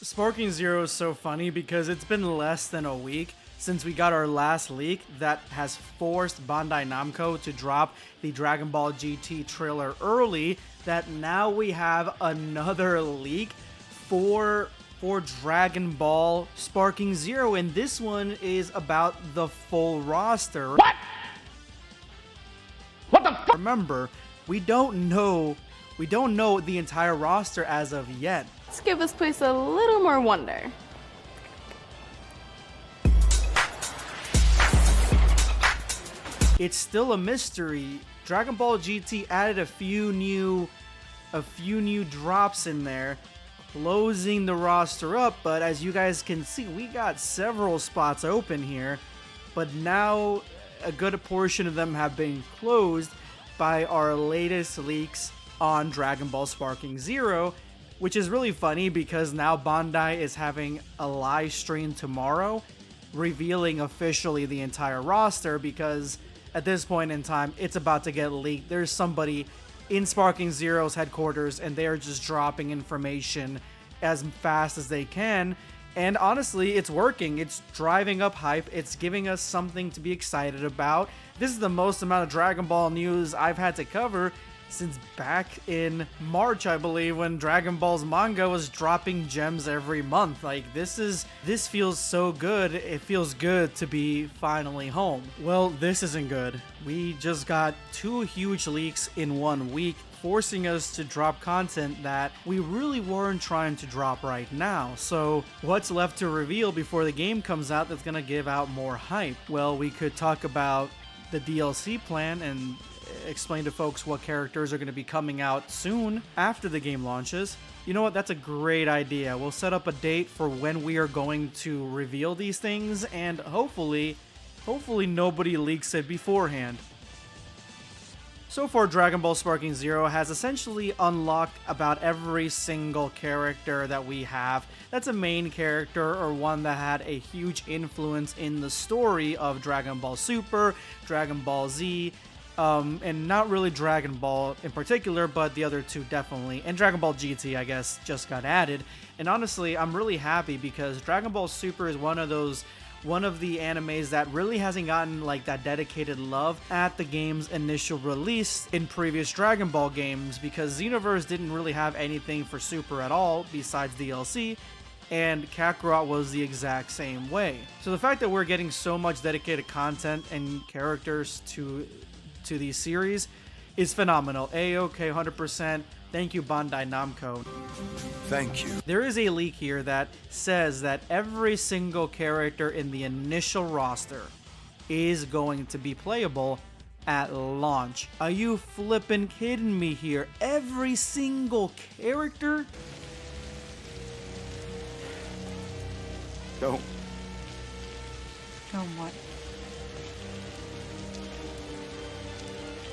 Sparking Zero is so funny because it's been less than a week since we got our last leak that has forced Bandai Namco to drop the Dragon Ball GT trailer early, that now we have another leak for Dragon Ball Sparking Zero, and this one is about the full roster. What? What the fuck? Remember, we don't know the entire roster as of yet. Let's give this place a little more wonder. It's still a mystery. Dragon Ball GT added a few new drops in there, closing the roster up, but as you guys can see, we got several spots open here, but now a good portion of them have been closed by our latest leaks on Dragon Ball Sparking Zero, which is really funny because now Bandai is having a live stream tomorrow revealing officially the entire roster, because at this point in time it's about to get leaked. There's somebody in Sparking Zero's headquarters and they're just dropping information as fast as they can, and honestly it's working. It's driving up hype, it's giving us something to be excited about. This is the most amount of Dragon Ball news I've had to cover since back in March, I believe, when Dragon Ball's manga was dropping gems every month. Like, this feels so good. It feels good to be finally home. Well, this isn't good. We just got 2 huge leaks in 1 week, forcing us to drop content that we really weren't trying to drop right now. So what's left to reveal before the game comes out that's gonna give out more hype? Well, we could talk about the DLC plan and explain to folks what characters are going to be coming out soon after the game launches. You know what? That's a great idea. We'll set up a date for when we are going to reveal these things, and hopefully nobody leaks it beforehand. So far, Dragon Ball Sparking Zero has essentially unlocked about every single character that we have that's a main character or one that had a huge influence in the story of Dragon Ball Super, Dragon Ball Z, and not really Dragon Ball in particular, but the other 2 definitely. And Dragon Ball GT, I guess, just got added. And honestly, I'm really happy because Dragon Ball Super is one of the animes that really hasn't gotten like that dedicated love at the game's initial release in previous Dragon Ball games, because Xenoverse didn't really have anything for Super at all besides DLC, and Kakarot was the exact same way. So the fact that we're getting so much dedicated content and characters to these series is phenomenal. A-OK, 100%. Thank you, Bandai Namco. Thank you. There is a leak here that says that every single character in the initial roster is going to be playable at launch. Are you flippin' kidding me here? Every single character? Don't what?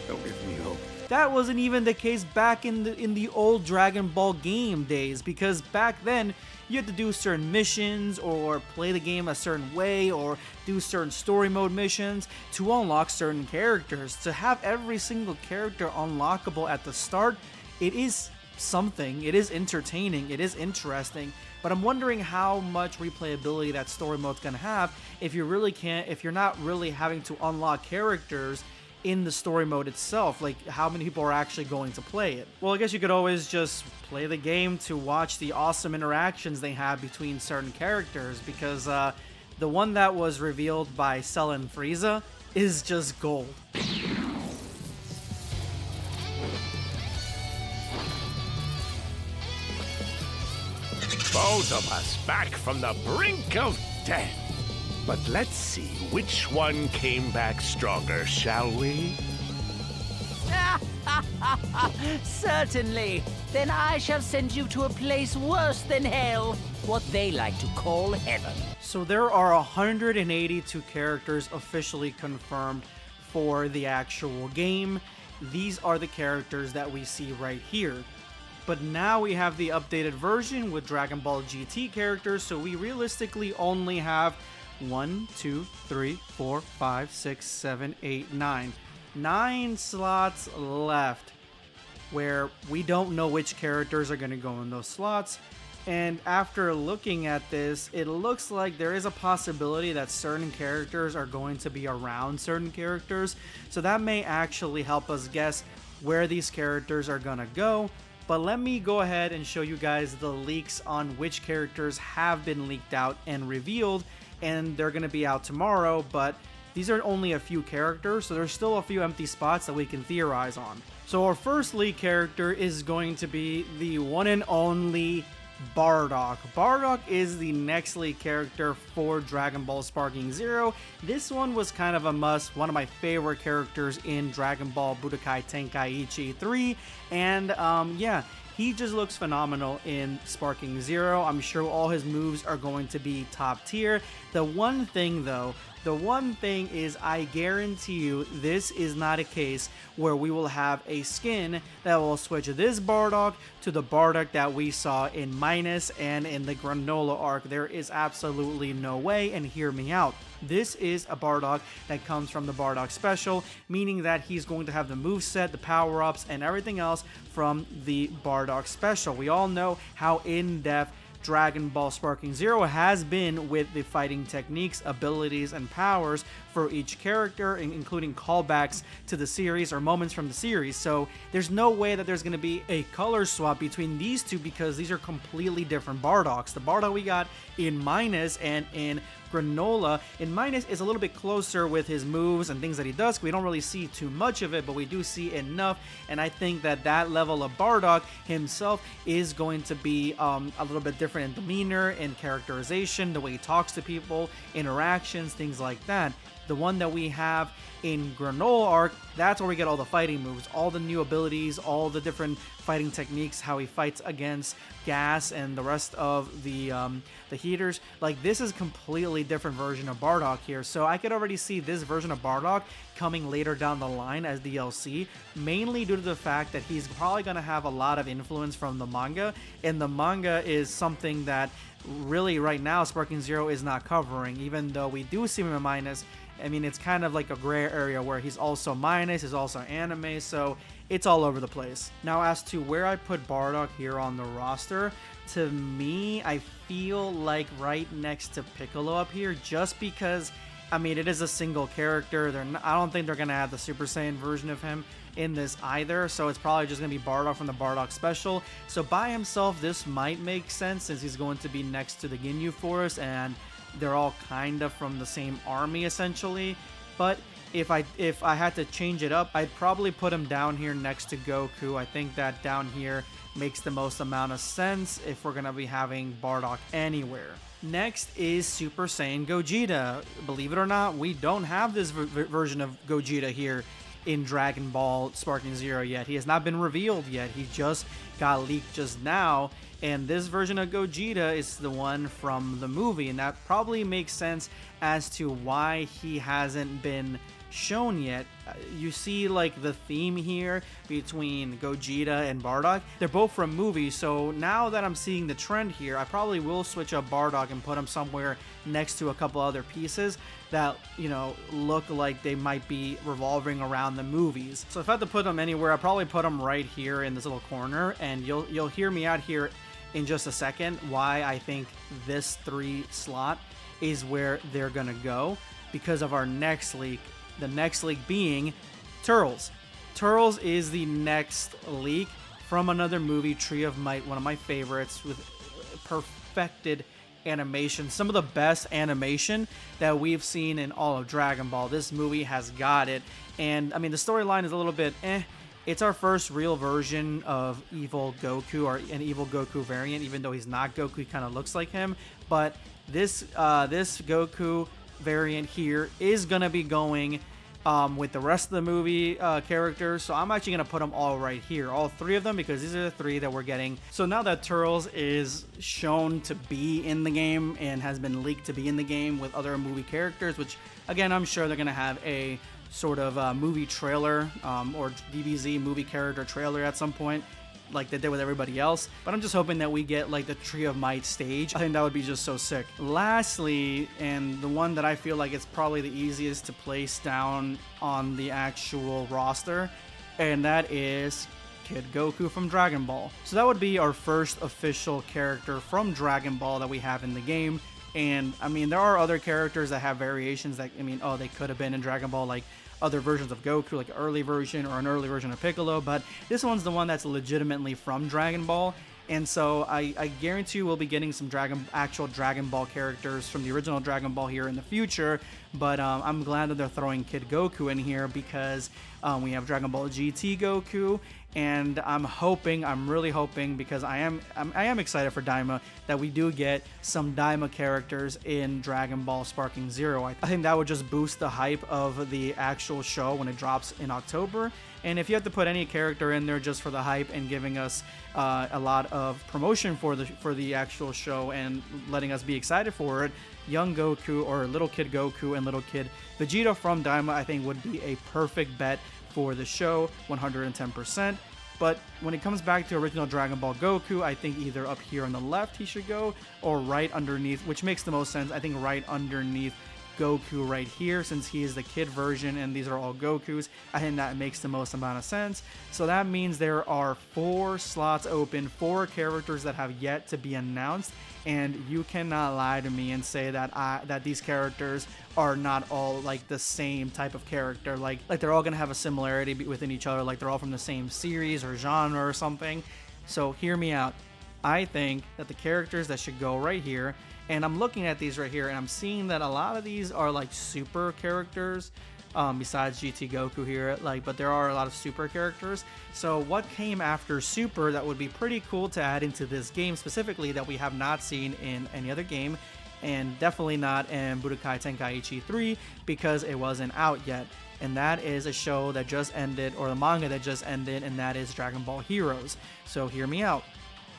Don't give me hope. That wasn't even the case back in the old Dragon Ball game days, because back then you had to do certain missions or play the game a certain way or do certain story mode missions to unlock certain characters. To have every single character unlockable at the start, it is something. It is entertaining, it is interesting, but I'm wondering how much replayability that story mode's gonna have if you're not really having to unlock characters in the story mode itself. Like, how many people are actually going to play it? Well, I guess you could always just play the game to watch the awesome interactions they have between certain characters, because the one that was revealed by Cell and Frieza is just gold. Both of us back from the brink of death. But let's see which one came back stronger, shall we? Certainly. Then I shall send you to a place worse than hell, what they like to call heaven. So there are 182 characters officially confirmed for the actual game. These are the characters that we see right here. But now we have the updated version with Dragon Ball GT characters, so we realistically only have 1, 2, 3, 4, 5, 6, 7, 8, 9. 9 slots left where we don't know which characters are going to go in those slots. And after looking at this, it looks like there is a possibility that certain characters are going to be around certain characters. So that may actually help us guess where these characters are gonna go. But let me go ahead and show you guys the leaks on which characters have been leaked out and revealed, and they're gonna be out tomorrow, but these are only a few characters, so there's still a few empty spots that we can theorize on. So our first leak character is going to be the one and only Bardock. Bardock is the next lead character for Dragon Ball Sparking Zero. This one was kind of a must, one of my favorite characters in Dragon Ball Budokai Tenkaichi 3, and yeah, he just looks phenomenal in Sparking Zero. I'm sure all his moves are going to be top tier. The one thing is, I guarantee you this is not a case where we will have a skin that will switch this Bardock to the Bardock that we saw in Minus and in the Granola arc. There is absolutely no way, and hear me out. This is a Bardock that comes from the Bardock Special, meaning that he's going to have the moveset, the power-ups, and everything else from the Bardock Special. We all know how in-depth Dragon Ball Sparking Zero has been with the fighting techniques, abilities, and powers for each character, including callbacks to the series or moments from the series. So there's no way that there's going to be a color swap between these two, because these are completely different Bardocks. The Bardock we got in Minus and in Granola in Minus is a little bit closer with his moves and things that he does. We don't really see too much of it, but we do see enough, and I think that that level of Bardock himself is going to be a little bit different in demeanor, in characterization, the way he talks to people, interactions, things like that. The one that we have in Granola arc, that's where we get all the fighting moves, all the new abilities, all the different fighting techniques, how he fights against Gas and the rest of the heaters. Like, this is a completely different version of Bardock here, so I could already see this version of Bardock coming later down the line as DLC, mainly due to the fact that he's probably going to have a lot of influence from the manga, and the manga is something that really right now Sparking Zero is not covering, even though we do see him in Minus. I mean, it's kind of like a gray area where he's also Minus, he's also anime, so it's all over the place. Now, as to where I put Bardock here on the roster, to me, I feel like right next to Piccolo up here, just because, I mean, it is a single character. I don't think they're going to have the Super Saiyan version of him in this either, so it's probably just going to be Bardock from the Bardock Special. So by himself, this might make sense, since he's going to be next to the Ginyu Force, and they're all kind of from the same army essentially. But if I had to change it up, I'd probably put him down here next to Goku. I think that down here makes the most amount of sense if we're gonna be having Bardock anywhere. Next is Super Saiyan Gogeta. Believe it or not, we don't have this version of Gogeta here in Dragon Ball Sparking Zero yet. He has not been revealed yet. He just got leaked just now, and this version of Gogeta is the one from the movie, and that probably makes sense as to why he hasn't been shown yet. You see like the theme here between Gogeta and Bardock. They're both from movies, so now that I'm seeing the trend here, I probably will switch up Bardock and put him somewhere next to a couple other pieces that, you know, look like they might be revolving around the movies. So if I had to put them anywhere, I'd probably put them right here in this little corner, and you'll hear me out here in just a second why I think this 3 slot is where they're gonna go, because of our next leak. The next leak being Turles. Turles is the next leak from another movie, Tree of Might, one of my favorites, with perfected animation, some of the best animation that we've seen in all of Dragon Ball. This movie has got it, and I mean, the storyline is a little bit It's our first real version of evil Goku, or an evil Goku variant, even though he's not Goku, he kind of looks like him. But this Goku variant here is gonna be going with the rest of the movie characters, so I'm actually gonna put them all right here, all 3 of them, because these are the 3 that we're getting. So now that Turles is shown to be in the game and has been leaked to be in the game with other movie characters, which again, I'm sure they're gonna have a sort of movie trailer or DBZ movie character trailer at some point, like they did with everybody else. But I'm just hoping that we get like the Tree of Might stage. I think that would be just so sick. Lastly, and the one that I feel like it's probably the easiest to place down on the actual roster, and that is Kid Goku from Dragon Ball. So that would be our first official character from Dragon Ball that we have in the game. And I mean, there are other characters that have variations that, I mean, oh, they could have been in Dragon Ball, like other versions of Goku, like an early version or an early version of Piccolo, but this one's the one that's legitimately from Dragon Ball. And so I guarantee you we'll be getting some actual Dragon Ball characters from the original Dragon Ball here in the future. But I'm glad that they're throwing Kid Goku in here because we have Dragon Ball GT Goku. And I'm really hoping, because I am excited for Daima, that we do get some Daima characters in Dragon Ball Sparking Zero. I think that would just boost the hype of the actual show when it drops in October. And if you have to put any character in there just for the hype and giving us a lot of promotion for the actual show and letting us be excited for it, young Goku or little Kid Goku and little Kid Vegeta from Daima, I think would be a perfect bet for the show, 110%. But when it comes back to original Dragon Ball Goku, I think either up here on the left he should go, or right underneath, which makes the most sense. I think right underneath Goku right here, since he is the kid version and these are all Gokus. I think that makes the most amount of sense. So that means there are 4 slots open, 4 characters that have yet to be announced, and you cannot lie to me and say that that these characters are not all like the same type of character, like they're all gonna have a similarity within each other, like they're all from the same series or genre or something. So hear me out. I think that the characters that should go right here, and I'm looking at these right here, and I'm seeing that a lot of these are like super characters, besides GT Goku here, but there are a lot of super characters. So what came after Super that would be pretty cool to add into this game specifically that we have not seen in any other game, and definitely not in Budokai Tenkaichi 3 because it wasn't out yet. And that is a show that just ended, or the manga that just ended, and that is Dragon Ball Heroes. So hear me out.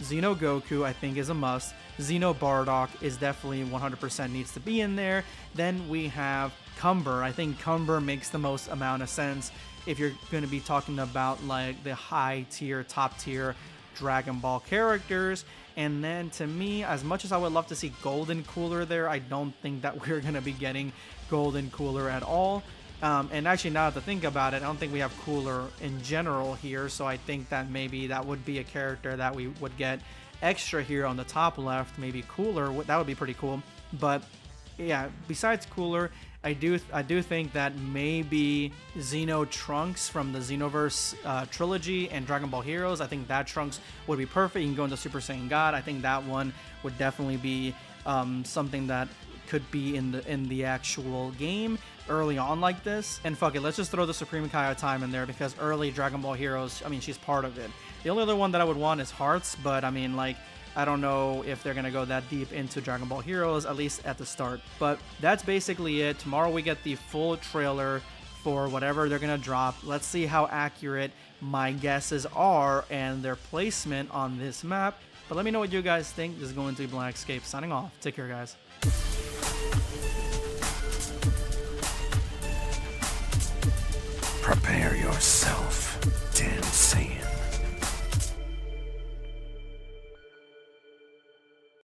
Xeno Goku, I think, is a must. Xeno Bardock is definitely 100% needs to be in there. Then we have Cumber. I think Cumber makes the most amount of sense if you're going to be talking about like the high tier, top tier Dragon Ball characters. And then to me, as much as I would love to see Golden Cooler there, I don't think that we're going to be getting Golden Cooler at all. And actually, now to think about it, I don't think we have Cooler in general here, so I think that maybe that would be a character that we would get extra here on the top left. Maybe Cooler, that would be pretty cool. But yeah, besides Cooler, I do think that maybe Xeno Trunks from the Xenoverse trilogy and Dragon Ball Heroes, I think that Trunks would be perfect. You can go into Super Saiyan God. I think that one would definitely be something that could be in the actual game early on like this. And fuck it, let's just throw the Supreme Kai Time in there because early Dragon Ball Heroes, I mean, she's part of it. The only other one that I would want is Hearts, but I mean, like, I don't know if they're gonna go that deep into Dragon Ball Heroes, at least at the start. But that's basically it. Tomorrow we get the full trailer for whatever they're gonna drop. Let's see how accurate my guesses are and their placement on this map. But let me know what you guys think. This is going to be Blackscape signing off. Take care, guys. Prepare yourself.